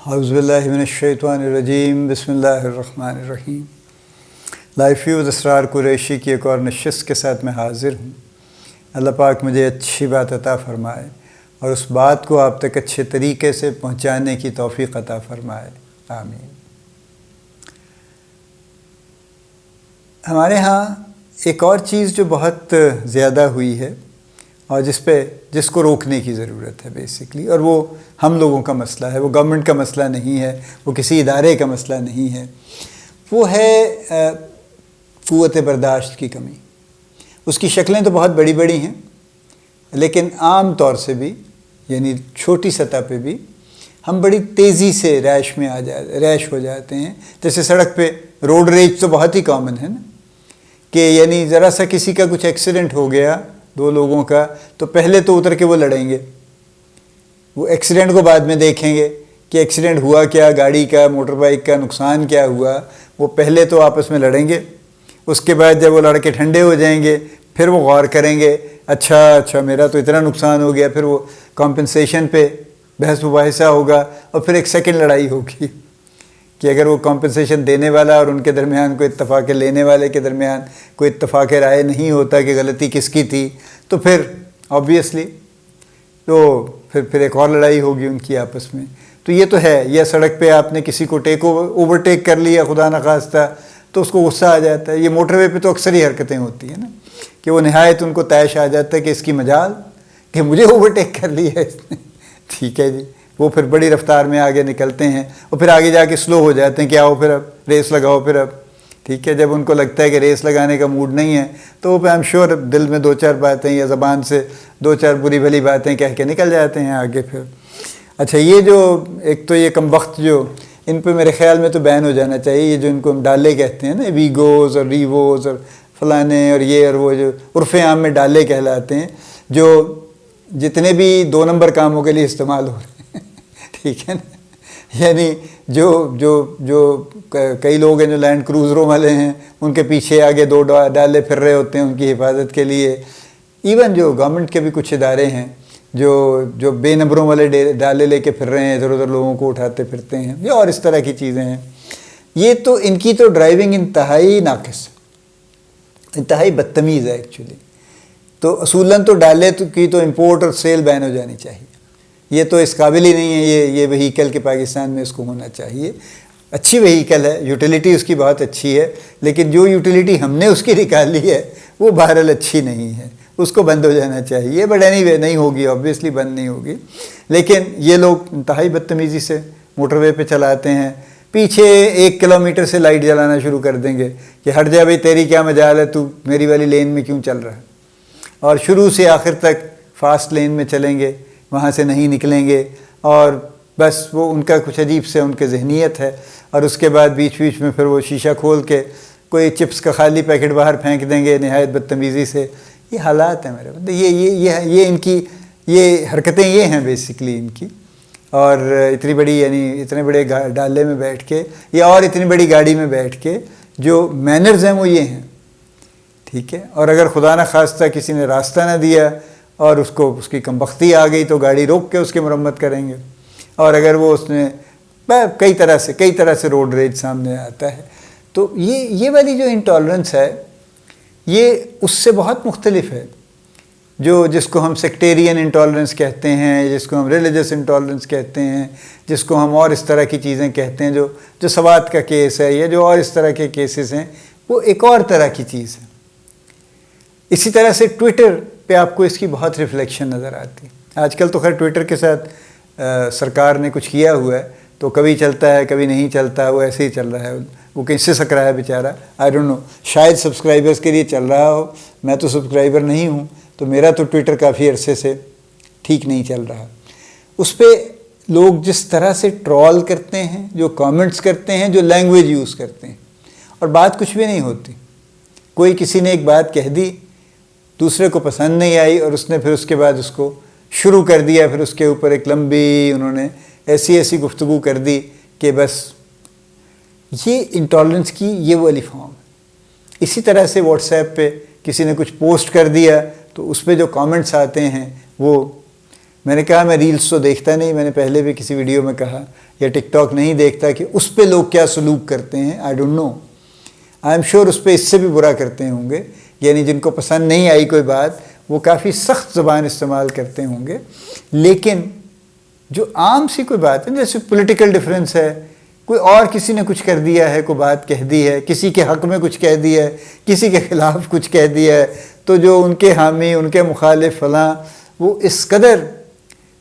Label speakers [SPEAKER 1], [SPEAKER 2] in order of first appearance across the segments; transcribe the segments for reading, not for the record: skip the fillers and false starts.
[SPEAKER 1] اعوذ باللہ من الشیطان الرجیم بسم اللہ الرحمن الرحیم۔ لائف ویوز اسرار قریشی کی ایک اور نشست کے ساتھ میں حاضر ہوں۔ اللہ پاک مجھے اچھی بات عطا فرمائے اور اس بات کو آپ تک اچھے طریقے سے پہنچانے کی توفیق عطا فرمائے، آمین۔ ہمارے ہاں ایک اور چیز جو بہت زیادہ ہوئی ہے اور جس کو روکنے کی ضرورت ہے بیسکلی، اور وہ ہم لوگوں کا مسئلہ ہے، وہ گورنمنٹ کا مسئلہ نہیں ہے، وہ کسی ادارے کا مسئلہ نہیں ہے، وہ ہے قوت برداشت کی کمی۔ اس کی شکلیں تو بہت بڑی بڑی ہیں، لیکن عام طور سے بھی یعنی چھوٹی سطح پہ بھی ہم بڑی تیزی سے ریش ہو جاتے ہیں۔ جیسے سڑک پہ روڈ ریج تو بہت ہی کامن ہے نا، کہ یعنی ذرا سا کسی کا کچھ ایکسیڈنٹ ہو گیا دو لوگوں کا تو پہلے تو اتر کے وہ لڑیں گے، وہ ایکسیڈنٹ کو بعد میں دیکھیں گے کہ ایکسیڈنٹ ہوا کیا، گاڑی کا موٹر بائک کا نقصان کیا ہوا، وہ پہلے تو آپس میں لڑیں گے، اس کے بعد جب وہ لڑ کے ٹھنڈے ہو جائیں گے پھر وہ غور کریں گے، اچھا میرا تو اتنا نقصان ہو گیا، پھر وہ کمپنسیشن پہ بحث مباحثہ ہوگا اور پھر ایک سیکنڈ لڑائی ہوگی کہ اگر وہ کمپنسیشن دینے والا اور ان کے درمیان کوئی اتفاق لینے والے کے درمیان کوئی اتفاق رائے نہیں ہوتا کہ غلطی کس کی تھی، تو پھر آبویسلی تو پھر ایک اور لڑائی ہوگی ان کی آپس میں۔ تو یہ تو ہے، یا سڑک پہ آپ نے کسی کو اوورٹیک کر لیا خدا نخواستہ تو اس کو غصہ آ جاتا ہے۔ یہ موٹر وے پہ تو اکثر ہی حرکتیں ہوتی ہیں نا کہ وہ نہایت ان کو طیش آ جاتا ہے کہ اس کی مجال کہ مجھے اوورٹیک کر لیا ہے اس نے، ٹھیک ہے جی، وہ پھر بڑی رفتار میں آگے نکلتے ہیں اور پھر آگے جا کے سلو ہو جاتے ہیں کہ آؤ پھر اب ریس لگاؤ پھر اب، ٹھیک ہے۔ جب ان کو لگتا ہے کہ ریس لگانے کا موڈ نہیں ہے تو وہ آئی ایم شیور دل میں دو چار باتیں یا زبان سے دو چار بری بھلی باتیں کہہ کے نکل جاتے ہیں آگے پھر۔ اچھا، یہ جو ایک تو یہ کم وقت جو ان پہ میرے خیال میں تو بین ہو جانا چاہیے، یہ جو ان کو ہم ڈالے کہتے ہیں نا، ویگوز اور ریووز اور فلانے اور یہ اور وہ، جو عرف عام میں ڈالے کہلاتے ہیں، جو جتنے بھی 2 نمبر کاموں کے لیے استعمال ہو رہے ہیں، ٹھیک ہے نا، یعنی جو کئی لوگ ہیں جو لینڈ کروزروں والے ہیں، ان کے پیچھے آگے 2 ڈالے پھر رہے ہوتے ہیں ان کی حفاظت کے لیے۔ ایون جو گورنمنٹ کے بھی کچھ ادارے ہیں جو بے نمبروں والے ڈالے لے کے پھر رہے ہیں، ادھر ادھر لوگوں کو اٹھاتے پھرتے ہیں، یا اور اس طرح کی چیزیں ہیں۔ یہ تو ان کی تو ڈرائیونگ انتہائی ناقص ہے، انتہائی بدتمیز ہے ایکچولی۔ تو اصولاً تو ڈالے کی تو امپورٹ اور سیل بین ہو جانی چاہیے، یہ تو اس قابل ہی نہیں ہے، یہ وہیکل کے پاکستان میں اس کو ہونا چاہیے۔ اچھی وہیکل ہے، یوٹیلیٹی اس کی بہت اچھی ہے، لیکن جو یوٹیلیٹی ہم نے اس کی نکالی ہے وہ بہرحال اچھی نہیں ہے، اس کو بند ہو جانا چاہیے۔ بٹ اینی وے نہیں ہوگی، آبویسلی بند نہیں ہوگی، لیکن یہ لوگ انتہائی بدتمیزی سے موٹر وے پہ چلاتے ہیں۔ پیچھے 1 کلومیٹر سے لائٹ جلانا شروع کر دیں گے کہ ہٹ جا بھائی، تیری کیا مجال ہے، تو میری والی لین میں کیوں چل رہا ہے، اور شروع سے آخر تک فاسٹ لین میں چلیں گے، وہاں سے نہیں نکلیں گے، اور بس وہ ان کا کچھ عجیب سے ان کے ذہنیت ہے۔ اور اس کے بعد بیچ میں پھر وہ شیشہ کھول کے کوئی چپس کا خالی پیکٹ باہر پھینک دیں گے نہایت بدتمیزی سے۔ یہ حالات ہیں میرے بندے، یہ ان کی یہ حرکتیں یہ ہیں بیسکلی ان کی۔ اور اتنی بڑی یعنی اتنے بڑے ڈالے میں بیٹھ کے یا اور اتنی بڑی گاڑی میں بیٹھ کے جو مینرز ہیں وہ یہ ہیں، ٹھیک ہے۔ اور اگر خدا نہ خواستہ کسی نے راستہ نہ دیا اور اس کی کمبختی آ گئی تو گاڑی روک کے اس کی مرمت کریں گے، اور اگر وہ اس نے کئی طرح سے روڈ ریج سامنے آتا ہے۔ تو یہ والی جو انٹالرنس ہے یہ اس سے بہت مختلف ہے، جس کو ہم سیکٹیرین انٹالرنس کہتے ہیں، جس کو ہم ریلیجس انٹالرنس کہتے ہیں، جس کو ہم اور اس طرح کی چیزیں کہتے ہیں، جو سوات کا کیس ہے یا جو اور اس طرح کے کیسز ہیں، وہ ایک اور طرح کی چیز ہے۔ اسی طرح سے ٹویٹر پہ آپ کو اس کی بہت ریفلیکشن نظر آتی ہے۔ آج کل تو خیر ٹویٹر کے ساتھ سرکار نے کچھ کیا ہوا ہے تو کبھی چلتا ہے کبھی نہیں چلتا، وہ ایسے ہی چل رہا ہے، وہ کہیں سے سک رہا ہے بیچارہ، آئی ڈونٹ نو، شاید سبسکرائبرز کے لیے چل رہا ہو، میں تو سبسکرائبر نہیں ہوں، تو میرا تو ٹویٹر کافی عرصے سے ٹھیک نہیں چل رہا۔ اس پہ لوگ جس طرح سے ٹرول کرتے ہیں، جو کامنٹس کرتے ہیں، جو لینگویج یوز کرتے ہیں، اور بات کچھ بھی نہیں ہوتی۔ کوئی کسی نے ایک بات کہہ دی، دوسرے کو پسند نہیں آئی، اور اس نے پھر اس کے بعد اس کو شروع کر دیا، پھر اس کے اوپر ایک لمبی انہوں نے ایسی گفتگو کر دی کہ بس یہ انٹالرنس کی یہ والی فارم ہے۔ اسی طرح سے واٹس ایپ پہ کسی نے کچھ پوسٹ کر دیا تو اس پہ جو کامنٹس آتے ہیں وہ میں نے کہا میں ریلز تو دیکھتا نہیں، میں نے پہلے بھی کسی ویڈیو میں کہا، یا ٹک ٹاک نہیں دیکھتا کہ اس پہ لوگ کیا سلوک کرتے ہیں. آئی ڈونٹ نو، آئی ایم شیور اس پہ اس سے بھی برا کرتے ہوں گے. یعنی جن کو پسند نہیں آئی کوئی بات، وہ کافی سخت زبان استعمال کرتے ہوں گے. لیکن جو عام سی کوئی بات ہے، جیسے پولیٹیکل ڈیفرنس ہے، کوئی اور کسی نے کچھ کر دیا ہے، کوئی بات کہہ دی ہے، کسی کے حق میں کچھ کہہ دیا ہے، کسی کے خلاف کچھ کہہ دیا ہے، تو جو ان کے حامی، ان کے مخالف فلاں، وہ اس قدر،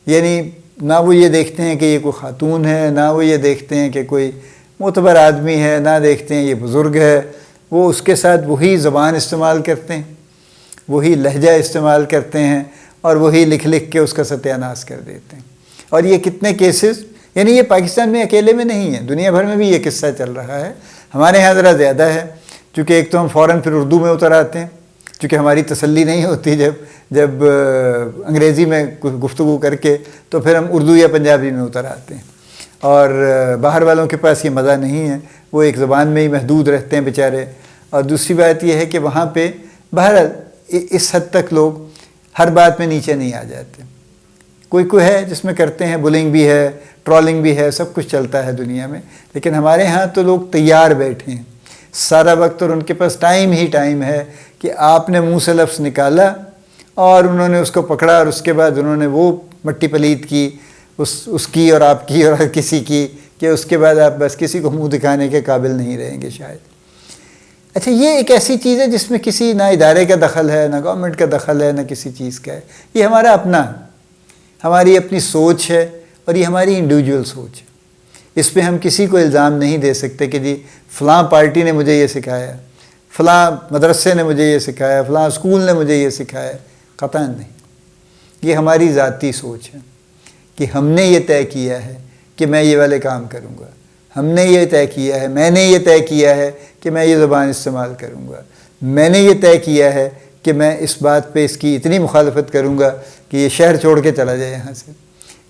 [SPEAKER 1] یعنی نہ وہ یہ دیکھتے ہیں کہ یہ کوئی خاتون ہے، نہ وہ یہ دیکھتے ہیں کہ کوئی معتبر آدمی ہے، نہ دیکھتے ہیں یہ بزرگ ہے، وہ اس کے ساتھ وہی زبان استعمال کرتے ہیں، وہی لہجہ استعمال کرتے ہیں، اور وہی لکھ لکھ کے اس کا ستیہ ناش کر دیتے ہیں. اور یہ کتنے کیسز، یعنی یہ پاکستان میں اکیلے میں نہیں ہے، دنیا بھر میں بھی یہ قصہ چل رہا ہے. ہمارے ہاں ذرا زیادہ ہے، چونکہ ایک تو ہم فوراً پھر اردو میں اتر آتے ہیں، چونکہ ہماری تسلی نہیں ہوتی جب انگریزی میں گفتگو کر کے، تو پھر ہم اردو یا پنجابی میں اتر آتے ہیں. اور باہر والوں کے پاس یہ مزہ نہیں ہے، وہ ایک زبان میں ہی محدود رہتے ہیں بیچارے. اور دوسری بات یہ ہے کہ وہاں پہ بہرحال اس حد تک لوگ ہر بات میں نیچے نہیں آ جاتے. کوئی ہے جس میں کرتے ہیں، بلنگ بھی ہے، ٹرولنگ بھی ہے، سب کچھ چلتا ہے دنیا میں. لیکن ہمارے ہاں تو لوگ تیار بیٹھے ہیں سارا وقت، اور ان کے پاس ٹائم ہی ٹائم ہے کہ آپ نے منہ سے لفظ نکالا اور انہوں نے اس کو پکڑا، اور اس کے بعد انہوں نے وہ مٹی پلید کی اس کی اور آپ کی اور ہر کسی کی، کہ اس کے بعد آپ بس کسی کو منہ دکھانے کے قابل نہیں رہیں گے شاید. اچھا، یہ ایک ایسی چیز ہے جس میں کسی نہ ادارے کا دخل ہے، نہ گورنمنٹ کا دخل ہے، نہ کسی چیز کا ہے. یہ ہمارا اپنا، ہماری اپنی سوچ ہے، اور یہ ہماری انڈیویجول سوچ ہے. اس پہ ہم کسی کو الزام نہیں دے سکتے کہ جی فلاں پارٹی نے مجھے یہ سکھایا، فلاں مدرسے نے مجھے یہ سکھایا، فلاں اسکول نے مجھے یہ سکھایا. قطعاً نہیں. یہ ہماری ذاتی سوچ ہے کہ ہم نے یہ طے کیا ہے کہ میں یہ والے کام کروں گا، ہم نے یہ طے کیا ہے، میں نے یہ طے کیا ہے کہ میں یہ زبان استعمال کروں گا، میں نے یہ طے کیا ہے کہ میں اس بات پہ اس کی اتنی مخالفت کروں گا کہ یہ شہر چھوڑ کے چلا جائے یہاں سے.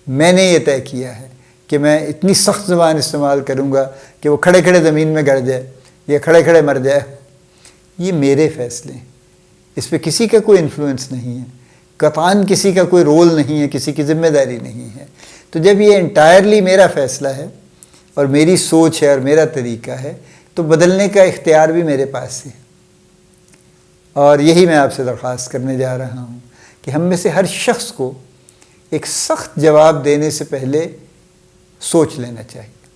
[SPEAKER 1] میں نے یہ طے کیا ہے کہ میں اتنی سخت زبان استعمال کروں گا کہ وہ کھڑے کھڑے زمین میں گڑ جائے یا کھڑے کھڑے مر جائے. یہ میرے فیصلے ہیں، اس پہ کسی کا کوئی انفلوئنس نہیں ہے، قطعاً کسی کا کوئی رول نہیں ہے، کسی کی ذمہ داری نہیں ہے. تو جب یہ انٹائرلی میرا فیصلہ ہے اور میری سوچ ہے اور میرا طریقہ ہے، تو بدلنے کا اختیار بھی میرے پاس ہے. اور یہی میں آپ سے درخواست کرنے جا رہا ہوں کہ ہم میں سے ہر شخص کو ایک سخت جواب دینے سے پہلے سوچ لینا چاہیے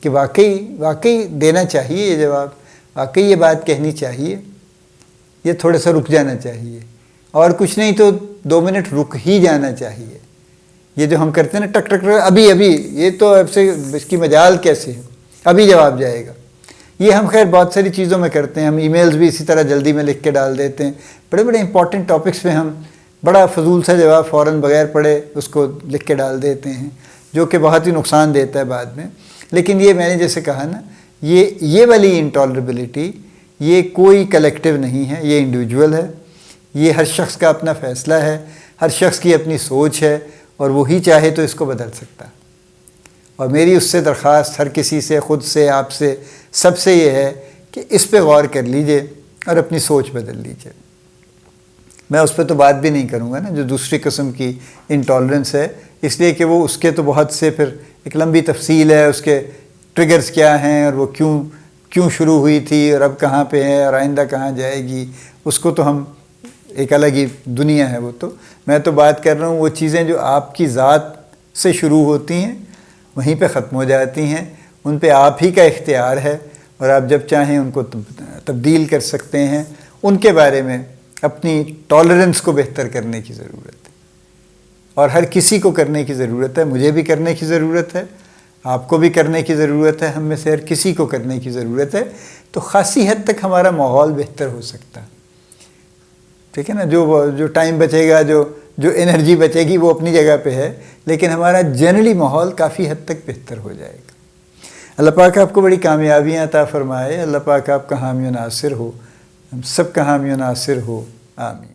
[SPEAKER 1] کہ واقعی دینا چاہیے یہ جواب، واقعی یہ بات کہنی چاہیے، یہ تھوڑا سا رک جانا چاہیے، اور کچھ نہیں تو 2 منٹ رک ہی جانا چاہیے. یہ جو ہم کرتے ہیں نا ٹک ٹک ٹک، ابھی یہ تو اب سے اس کی مجال کیسے ہے، ابھی جواب جائے گا. یہ ہم خیر بہت ساری چیزوں میں کرتے ہیں. ہم ای میلز بھی اسی طرح جلدی میں لکھ کے ڈال دیتے ہیں. بڑے بڑے امپورٹنٹ ٹاپکس پہ ہم بڑا فضول سا جواب فوراً بغیر پڑھے اس کو لکھ کے ڈال دیتے ہیں، جو کہ بہت ہی نقصان دیتا ہے بعد میں. لیکن یہ میں نے جیسے کہا نا، یہ والی انٹالریبلٹی یہ کوئی کلیکٹیو نہیں ہے، یہ انڈیویجول ہے. یہ ہر شخص کا اپنا فیصلہ ہے، ہر شخص کی اپنی سوچ ہے، اور وہی چاہے تو اس کو بدل سکتا. اور میری اس سے درخواست ہر کسی سے، خود سے، آپ سے، سب سے یہ ہے کہ اس پہ غور کر لیجئے اور اپنی سوچ بدل لیجئے. میں اس پہ تو بات بھی نہیں کروں گا نا جو دوسری قسم کی انٹالرنس ہے، اس لیے کہ وہ اس کے تو بہت سے پھر ایک لمبی تفصیل ہے، اس کے ٹریگرز کیا ہیں، اور وہ کیوں شروع ہوئی تھی، اور اب کہاں پہ ہے، اور آئندہ کہاں جائے گی. اس کو تو ہم ایک الگ ہی دنیا ہے وہ تو. میں تو بات کر رہا ہوں وہ چیزیں جو آپ کی ذات سے شروع ہوتی ہیں وہیں پہ ختم ہو جاتی ہیں، ان پہ آپ ہی کا اختیار ہے، اور آپ جب چاہیں ان کو تبدیل کر سکتے ہیں. ان کے بارے میں اپنی ٹالرنس کو بہتر کرنے کی ضرورت ہے، اور ہر کسی کو کرنے کی ضرورت ہے. مجھے بھی کرنے کی ضرورت ہے، آپ کو بھی کرنے کی ضرورت ہے، ہم میں سے ہر کسی کو کرنے کی ضرورت ہے. تو خاصی حد تک ہمارا ماحول بہتر ہو سکتا ہے. ٹھیک ہے نا، جو ٹائم بچے گا، جو انرجی بچے گی وہ اپنی جگہ پہ ہے، لیکن ہمارا جنرلی ماحول کافی حد تک بہتر ہو جائے گا. اللہ پاک آپ کو بڑی کامیابیاں عطا فرمائے. اللہ پاک آپ کا حامی و ناصر ہو، ہم سب کا حامی و ناصر ہو. آمین.